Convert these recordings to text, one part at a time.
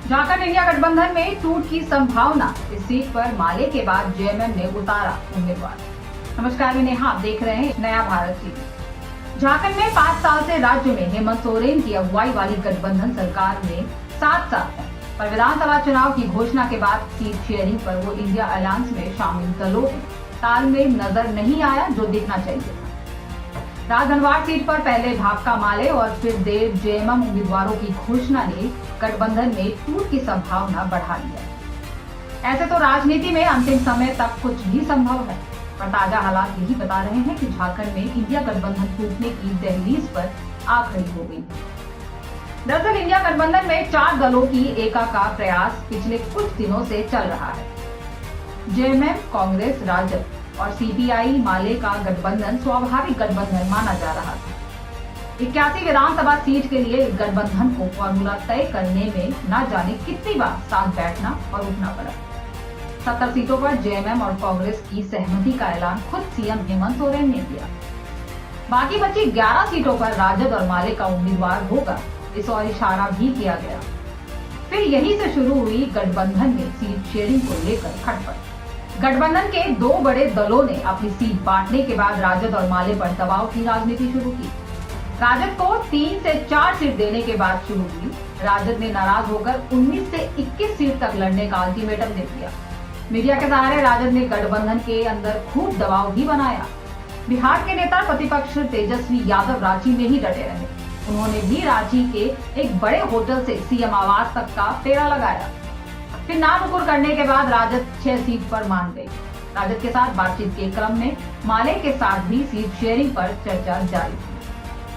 Jharkhand India गठबंधन में टूट की संभावना। इस सीट पर माले के बाद जेएमएम ने उतारा उम्मीदवार। नमस्कार, मैं नेहा, आप देख रहे हैं नया भारत टीवी। झारखंड में 5 साल से राज्य में हेमंत सोरेन की अगुवाई वाली गठबंधन सरकार में 7 साल है, पर विधानसभा चुनाव की घोषणा के बाद सीट शेयरिंग पर वो इंडिया अलायंस में शामिल दलों में तालमेल नजर नहीं आया जो दिखना चाहिए था। राजधनवाड़ सीट पर पहले भाकपा माले और फिर देव जेएमएम उम्मीदवारों की घोषणा ने गठबंधन में टूट की संभावना बढ़ा दी है। ऐसे तो राजनीति में अंतिम समय तक कुछ भी संभव है, पर ताजा हालात यही बता रहे हैं कि झारखंड में इंडिया गठबंधन टूटने की दहलीज पर आ खड़ी हो गई। दरअसल इंडिया गठबंधन में 4 दलों की एका का प्रयास पिछले कुछ दिनों से चल रहा है। जेएमएम, कांग्रेस, राजद और सीपीआई माले का गठबंधन स्वाभाविक गठबंधन माना जा रहा था। 81 विधानसभा सीट के लिए गठबंधन को फॉर्मूला तय करने में न जाने कितनी बार साथ बैठना और उठना पड़ा। 70 सीटों पर जेएमएम और कांग्रेस की सहमति का ऐलान खुद सीएम हेमंत सोरेन ने किया। बाकी बची 11 सीटों पर राजद और माले का उम्मीदवार होगा, इस और इशारा भी किया गया। फिर यहीं से शुरू हुई गठबंधन में सीट शेयरिंग को लेकर खटपट। गठबंधन के 2 बड़े दलों ने अपनी सीट बांटने के बाद राजद और माले पर दबाव की राजनीति शुरू की। राजद को 3 से 4 सीट देने के बाद शुरू हुई। राजद ने नाराज होकर 19 से 21 सीट तक लड़ने का अल्टीमेटम दे दिया। मीडिया के सहारे राजद ने गठबंधन के अंदर खूब दबाव भी बनाया। बिहार के नेता प्रतिपक्ष तेजस्वी यादव रांची में ही डटे रहे। उन्होंने भी रांची के एक बड़े होटल से सीएम आवास तक का फेरा लगाया। फिर नामुकुर करने के बाद राजद 6 सीट पर मान गई। राजद के साथ बातचीत के क्रम में माले के साथ भी सीट शेयरिंग पर चर्चा जारी थी।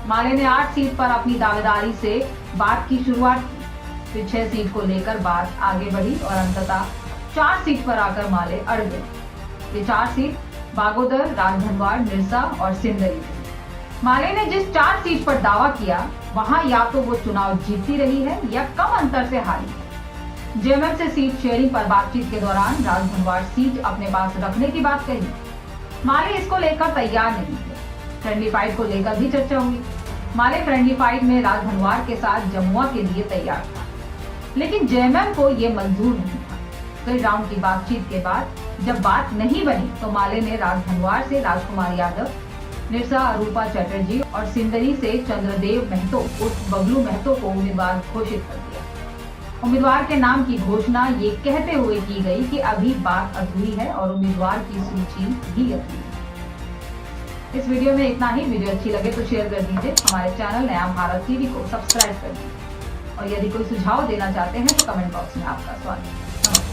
माले ने 8 सीट पर अपनी दावेदारी से बात की शुरुआत की। फिर 6 सीट को लेकर बात आगे बढ़ी और अंततः 4 सीट पर आकर माले अड़ गए। ये 4 सीट बागोदर, राजधनवाड़, निरसा और सिंदरी थी। माले ने जिस 4 सीट पर दावा किया, वहां या तो वो चुनाव जीतती रही है या कम अंतर से हारी है। जेएमएम से सीट शेयरिंग पर बातचीत के दौरान राजधनवाड़ सीट अपने पास रखने की बात कही। माले इसको लेकर तैयार नहीं थे। फ्रेंडली फाइट को लेकर भी चर्चा हुई। माले फ्रेंडली फाइट में राजधनवाड़ के साथ जमुआ के लिए तैयार था, लेकिन जेएमएम को ये मंजूर नहीं था। कई राउंड की बातचीत के बाद जब बात नहीं बनी तो माले ने राजधनवाड़ से राजकुमार यादव, निरसा अरूपा चटर्जी और सिंदरी से चंद्रदेव महतो उर्फ बबलू महतो को उम्मीदवार घोषित कर दिया। उम्मीदवार के नाम की घोषणा ये कहते हुए की गई कि अभी बात अधूरी है और उम्मीदवार की सूची भी अधूरी है। इस वीडियो में इतना ही। वीडियो अच्छी लगे तो शेयर कर दीजिए। हमारे चैनल नया भारत टीवी को सब्सक्राइब कर दीजिए और यदि कोई सुझाव देना चाहते हैं तो कमेंट बॉक्स में आपका स्वागत है।